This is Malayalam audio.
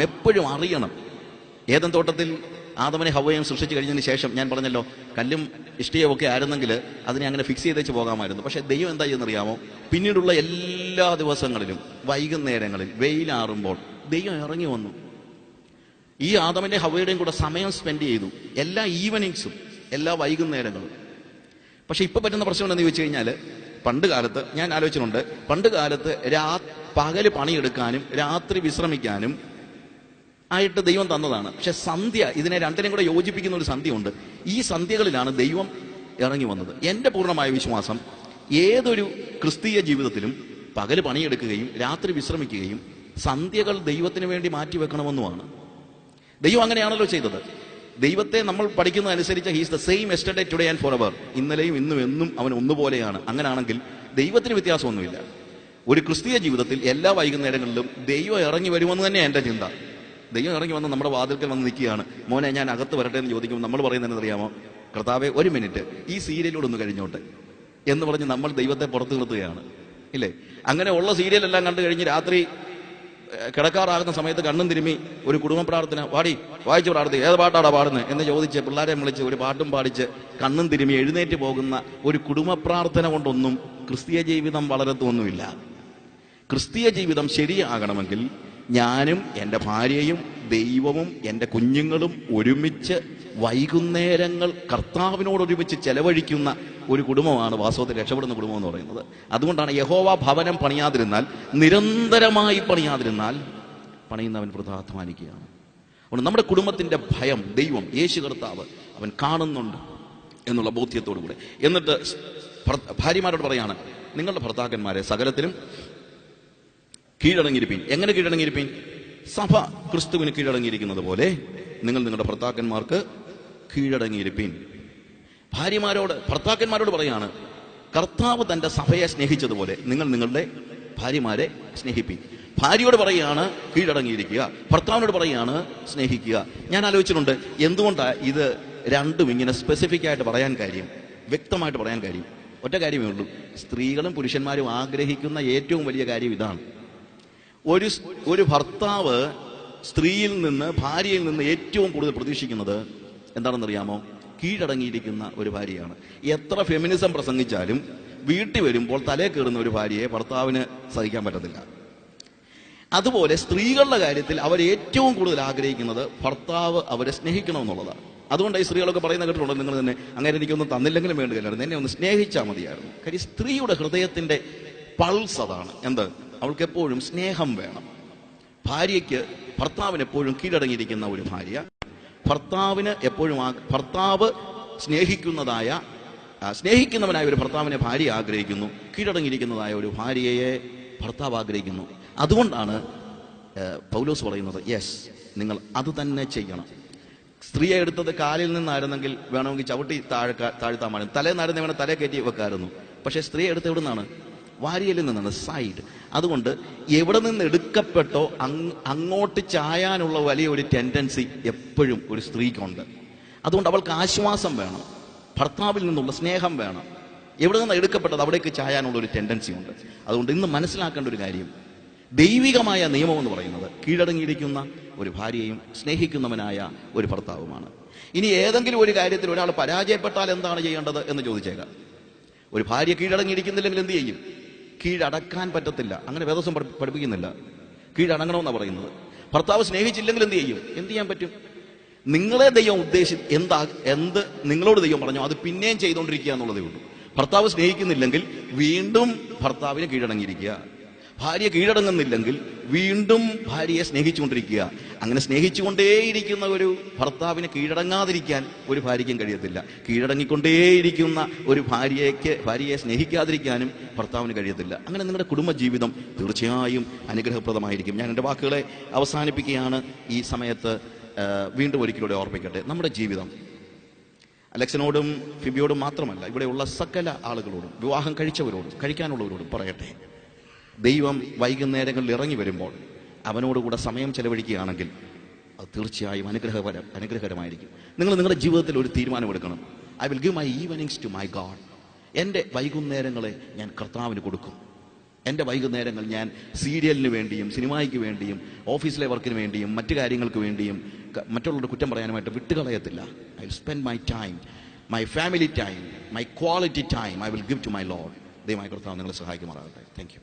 എപ്പോഴും അറിയണം. ഏദൻ തോട്ടത്തിൽ ആദമനെ ഹവ്വയും സൃഷ്ടിച്ചു കഴിഞ്ഞതിന് ശേഷം ഞാൻ പറഞ്ഞല്ലോ, കല്ലും ഇഷ്ടിയും ഒക്കെ ആയിരുന്നെങ്കിൽ അതിനെ അങ്ങനെ ഫിക്സ് ചെയ്തേച്ച് പോകാമായിരുന്നു. പക്ഷെ ദൈവം എന്താ ചെയ്യുന്നറിയാമോ? പിന്നീടുള്ള എല്ലാ ദിവസങ്ങളിലും വൈകുന്നേരങ്ങളിൽ വെയിലാറുമ്പോൾ ദൈവം ഇറങ്ങി വന്നു. ഈ ആദമന്റെ ഹവ്വയുടെയും കൂടെ സമയം സ്പെൻഡ് ചെയ്തു, എല്ലാ ഈവനിങ്സും, എല്ലാ വൈകുന്നേരങ്ങളും. പക്ഷെ ഇപ്പൊ പറ്റുന്ന പ്രശ്നം എന്താണെന്ന് ചോദിച്ചു കഴിഞ്ഞാൽ, പണ്ട് കാലത്ത് ഞാൻ ആലോചിച്ചിട്ടുണ്ട്, പണ്ട് കാലത്ത് പകല് പണിയെടുക്കാനും രാത്രി വിശ്രമിക്കാനും ആയിട്ട് ദൈവം തന്നതാണ്. പക്ഷെ സന്ധ്യ, ഇതിനെ രണ്ടിനെയും കൂടെ യോജിപ്പിക്കുന്ന ഒരു സന്ധ്യയുണ്ട്. ഈ സന്ധ്യകളിലാണ് ദൈവം ഇറങ്ങി വന്നത്. എന്റെ പൂർണ്ണമായ വിശ്വാസം, ഏതൊരു ക്രിസ്തീയ ജീവിതത്തിലും പകല് പണിയെടുക്കുകയും രാത്രി വിശ്രമിക്കുകയും സന്ധ്യകൾ ദൈവത്തിന് വേണ്ടി മാറ്റിവെക്കണമെന്നുമാണ്. ദൈവം അങ്ങനെയാണല്ലോ ചെയ്തത്. ദൈവത്തെ നമ്മൾ പഠിക്കുന്നതനുസരിച്ച് he's the same yesterday today and forever. ഇന്നലെയും ഇന്നും എന്നും അവൻ ഒന്നുപോലെയാണ്. അങ്ങനെയാണെങ്കിൽ ദൈവത്തിന് വ്യത്യാസമൊന്നുമില്ല. ഒരു ക്രിസ്തീയ ജീവിതത്തിൽ എല്ലാ വൈകുന്നേരങ്ങളിലും ദൈവം ഇറങ്ങി വരുമെന്ന് തന്നെയാണ് എൻ്റെ ചിന്ത. ദൈവം ഇറങ്ങി വന്ന് നമ്മുടെ വാതിൽക്കൽ വന്ന് നിൽക്കുകയാണ്. മോനെ ഞാൻ അകത്ത് വരട്ടെ എന്ന് ചോദിക്കുമ്പോൾ നമ്മൾ പറയുന്നത് അറിയാമോ? കർത്താവേ, ഒരു മിനിറ്റ്, ഈ സീരിയലിലൂടെ ഒന്ന് കഴിഞ്ഞോട്ടെ എന്ന് പറഞ്ഞ് നമ്മൾ ദൈവത്തെ പുറത്തു നിർത്തുകയാണ്, ഇല്ലേ? അങ്ങനെ ഉള്ള സീരിയലെല്ലാം കണ്ടു കഴിഞ്ഞ് രാത്രി കിടക്കാറാകുന്ന സമയത്ത് കണ്ണും തിരുമ്മി ഒരു കുടുംബ പ്രാർത്ഥന വായിച്ചു പ്രാർത്ഥി, ഏത് പാട്ടാടാ പാടുന്നത് എന്ന് ചോദിച്ച് പിള്ളേരെ വിളിച്ച് ഒരു പാട്ടും പാടിച്ച് കണ്ണും തിരുമ്മി എഴുന്നേറ്റ് പോകുന്ന ഒരു കുടുംബ പ്രാർത്ഥന കൊണ്ടൊന്നും ക്രിസ്തീയ ജീവിതം വളരത്തൊന്നുമില്ല. ക്രിസ്തീയ ജീവിതം ശരിയാകണമെങ്കിൽ ഞാനും എൻ്റെ ഭാര്യയും ദൈവവും എൻ്റെ കുഞ്ഞുങ്ങളും ഒരുമിച്ച് വൈകുന്നേരങ്ങൾ കർത്താവിനോടൊരുമിച്ച് ചെലവഴിക്കുന്ന ഒരു കുടുംബമാണ് വാസ്തവത്തിൽ രക്ഷപ്പെടുന്ന കുടുംബം എന്ന് പറയുന്നത്. അതുകൊണ്ടാണ് യഹോവ ഭവനം പണിയാതിരുന്നാൽ, നിരന്തരമായി പണിയാതിരുന്നാൽ പണിയുന്നവൻ വൃഥാധ്വാനിക്കുകയാണ്. അതുകൊണ്ട് നമ്മുടെ കുടുംബത്തിന്റെ ഭയം ദൈവം, യേശു കർത്താവ്, അവൻ കാണുന്നുണ്ട് എന്നുള്ള ബോധ്യത്തോടു കൂടെ. എന്നിട്ട് ഭാര്യമാരോട് പറയാണ്, നിങ്ങളുടെ ഭർത്താക്കന്മാരെ സകലത്തിലും കീഴടങ്ങിയിരിപ്പീൻ. എങ്ങനെ കീഴടങ്ങിയിരിപ്പീൻ? സഭ ക്രിസ്തുവിന് കീഴടങ്ങിയിരിക്കുന്നത് പോലെ നിങ്ങൾ നിങ്ങളുടെ ഭർത്താക്കന്മാർക്ക് കീഴടങ്ങിയിരിപ്പീൻ. ഭർത്താക്കന്മാരോട് പറയാണ്, കർത്താവ് തന്റെ സഭയെ സ്നേഹിച്ചതുപോലെ നിങ്ങൾ നിങ്ങളുടെ ഭാര്യമാരെ സ്നേഹിപ്പീൻ. ഭാര്യയോട് പറയുകയാണ് കീഴടങ്ങിയിരിക്കുക, ഭർത്താവിനോട് പറയുകയാണ് സ്നേഹിക്കുക. ഞാൻ ആലോചിച്ചിട്ടുണ്ട്, എന്തുകൊണ്ടാണ് ഇത് രണ്ടും ഇങ്ങനെ സ്പെസിഫിക് ആയിട്ട് പറയാൻ കാര്യം, വ്യക്തമായിട്ട് പറയാൻ കാര്യം? ഒറ്റ കാര്യമേ ഉള്ളൂ. സ്ത്രീകളും പുരുഷന്മാരും ആഗ്രഹിക്കുന്ന ഏറ്റവും വലിയ കാര്യം ഇതാണ്. ഒരു ഭർത്താവ് സ്ത്രീയിൽ നിന്ന്, ഭാര്യയിൽ നിന്ന് ഏറ്റവും കൂടുതൽ പ്രതീക്ഷിക്കുന്നത് എന്താണെന്നറിയാമോ? കീഴടങ്ങിയിരിക്കുന്ന ഒരു ഭാര്യയാണ്. എത്ര ഫെമിനിസം പ്രസംഗിച്ചാലും വീട്ടിൽ വരുമ്പോൾ തലേ കയറുന്ന ഒരു ഭാര്യയെ ഭർത്താവിന് സഹിക്കാൻ പറ്റത്തില്ല. അതുപോലെ സ്ത്രീകളുടെ കാര്യത്തിൽ അവർ ഏറ്റവും കൂടുതൽ ആഗ്രഹിക്കുന്നത് ഭർത്താവ് അവരെ സ്നേഹിക്കണമെന്നുള്ളതാണ്. അതുകൊണ്ട് ഈ സ്ത്രീകളൊക്കെ പറയുന്ന കേട്ടിട്ടുണ്ടോ നിങ്ങൾ തന്നെ, അങ്ങനെ എനിക്കൊന്നും തന്നില്ലെങ്കിലും വേണ്ടില്ലായിരുന്നു, എന്നെ ഒന്ന് സ്നേഹിച്ചാൽ മതിയായിരുന്നു. കാര്യം സ്ത്രീയുടെ ഹൃദയത്തിന്റെ പൾസ് അതാണ്. എന്ത്? അവൾക്ക് എപ്പോഴും സ്നേഹം വേണം. ഭാര്യയ്ക്ക് ഭർത്താവിന് എപ്പോഴും കീഴടങ്ങിയിരിക്കുന്ന ഒരു ഭാര്യ, ഭർത്താവ് സ്നേഹിക്കുന്നവനായ ഒരു ഭർത്താവിനെ ഭാര്യ ആഗ്രഹിക്കുന്നു, കീഴടങ്ങിയിരിക്കുന്നതായ ഒരു ഭാര്യയെ ഭർത്താവ് ആഗ്രഹിക്കുന്നു. അതുകൊണ്ടാണ് പൗലോസ് പറയുന്നത്, യെസ്, നിങ്ങൾ അത് തന്നെ ചെയ്യണം. സ്ത്രീയെ എടുത്തത് കാലിൽ നിന്നായിരുന്നെങ്കിൽ വേണമെങ്കിൽ ചവിട്ടി താഴ്ത്താമായിരുന്നു, തലേന്നായിരുന്നെ വേണം തലേ കയറ്റി വെക്കായിരുന്നു. പക്ഷെ സ്ത്രീയെ എടുത്ത് എവിടെ നിന്നാണ്? വാരിയലിൽ നിന്നാണ്, സൈഡ്. അതുകൊണ്ട് എവിടെ നിന്ന് എടുക്കപ്പെട്ടോ അങ്ങോട്ട് ചായാനുള്ള വലിയൊരു ടെൻഡൻസി എപ്പോഴും ഒരു സ്ത്രീക്കുണ്ട്. അതുകൊണ്ട് അവൾക്ക് ആശ്വാസം വേണം, ഭർത്താവിൽ നിന്നുള്ള സ്നേഹം വേണം. എവിടെ നിന്ന് എടുക്കപ്പെട്ടത് അവിടേക്ക് ചായാനുള്ള ഒരു ടെൻഡൻസി ഉണ്ട്. അതുകൊണ്ട് ഇന്ന് മനസ്സിലാക്കേണ്ട ഒരു കാര്യം, ദൈവികമായ നിയമം എന്ന് പറയുന്നത് കീഴടങ്ങിയിരിക്കുന്ന ഒരു ഭാര്യയും സ്നേഹിക്കുന്നവനായ ഒരു ഭർത്താവുമാണ്. ഇനി ഏതെങ്കിലും ഒരു കാര്യത്തിൽ ഒരാൾ പരാജയപ്പെട്ടാൽ എന്താണ് ചെയ്യേണ്ടത് എന്ന് ചോദിച്ചേക്കാം. ഒരു ഭാര്യ കീഴടങ്ങിയിരിക്കുന്നില്ലെങ്കിൽ എന്ത് ചെയ്യും? കീഴടക്കാൻ പറ്റത്തില്ല. അങ്ങനെ വേദോസം പഠിപ്പിക്കുന്നില്ല. കീഴടങ്ങണമെന്നാണ് പറയുന്നത്. ഭർത്താവ് സ്നേഹിച്ചില്ലെങ്കിൽ എന്ത് ചെയ്യും? എന്ത് ചെയ്യാൻ പറ്റും? നിങ്ങളെ ദൈവം എന്ത് നിങ്ങളോട് ദൈവം പറഞ്ഞോ അത് പിന്നെയും ചെയ്തുകൊണ്ടിരിക്കുക എന്നുള്ളതേ ഉള്ളൂ. ഭർത്താവ് സ്നേഹിക്കുന്നില്ലെങ്കിൽ വീണ്ടും ഭർത്താവിന് കീഴടങ്ങിയിരിക്കുക. ഭാര്യ കീഴടങ്ങുന്നില്ലെങ്കിൽ വീണ്ടും ഭാര്യയെ സ്നേഹിച്ചുകൊണ്ടിരിക്കുക. അങ്ങനെ സ്നേഹിച്ചുകൊണ്ടേയിരിക്കുന്ന ഒരു ഭർത്താവിന് കീഴടങ്ങാതിരിക്കാൻ ഒരു ഭാര്യയ്ക്കും കഴിയത്തില്ല. കീഴടങ്ങിക്കൊണ്ടേയിരിക്കുന്ന ഒരു ഭാര്യയെ സ്നേഹിക്കാതിരിക്കാനും ഭർത്താവിന് കഴിയത്തില്ല. അങ്ങനെ നിങ്ങളുടെ കുടുംബജീവിതം തീർച്ചയായും അനുഗ്രഹപ്രദമായിരിക്കും. ഞാൻ എൻ്റെ വാക്കുകളെ അവസാനിപ്പിക്കുകയാണ് ഈ സമയത്ത്. വീണ്ടും ഒരിക്കലൂടെ ഓർമ്മിക്കട്ടെ, നമ്മുടെ ജീവിതം അലക്സിനോടും ഫിബിയോടും മാത്രമല്ല, ഇവിടെയുള്ള സകല ആളുകളോടും, വിവാഹം കഴിച്ചവരോടും കഴിക്കാനുള്ളവരോടും പറയട്ടെ, ദൈവം വൈകുന്നേരങ്ങളിൽ ഇറങ്ങി വരുമ്പോൾ അവനോടുകൂടെ സമയം ചെലവഴിക്കുകയാണെങ്കിൽ അത് തീർച്ചയായും അനുഗ്രഹകരമായിരിക്കും. നിങ്ങൾ നിങ്ങളുടെ ജീവിതത്തിൽ ഒരു തീരുമാനമെടുക്കണം. I will give my evenings to my God. എൻ്റെ വൈകുന്നേരങ്ങളെ ഞാൻ കർത്താവിന് കൊടുക്കും. എൻ്റെ വൈകുന്നേരങ്ങൾ ഞാൻ സീരിയലിന് വേണ്ടിയും സിനിമയ്ക്ക് വേണ്ടിയും ഓഫീസിലെ വർക്കിന് വേണ്ടിയും മറ്റു കാര്യങ്ങൾക്ക് വേണ്ടിയും മറ്റുള്ളവരുടെ കുറ്റം പറയാനുമായിട്ട് വിട്ടുകളയത്തില്ല. I will spend my time, my family time, my quality time I will give to my Lord. ദൈവമായ കർത്താവ് നിങ്ങളെ സഹായിക്കുമാറാകട്ടെ. Thank you.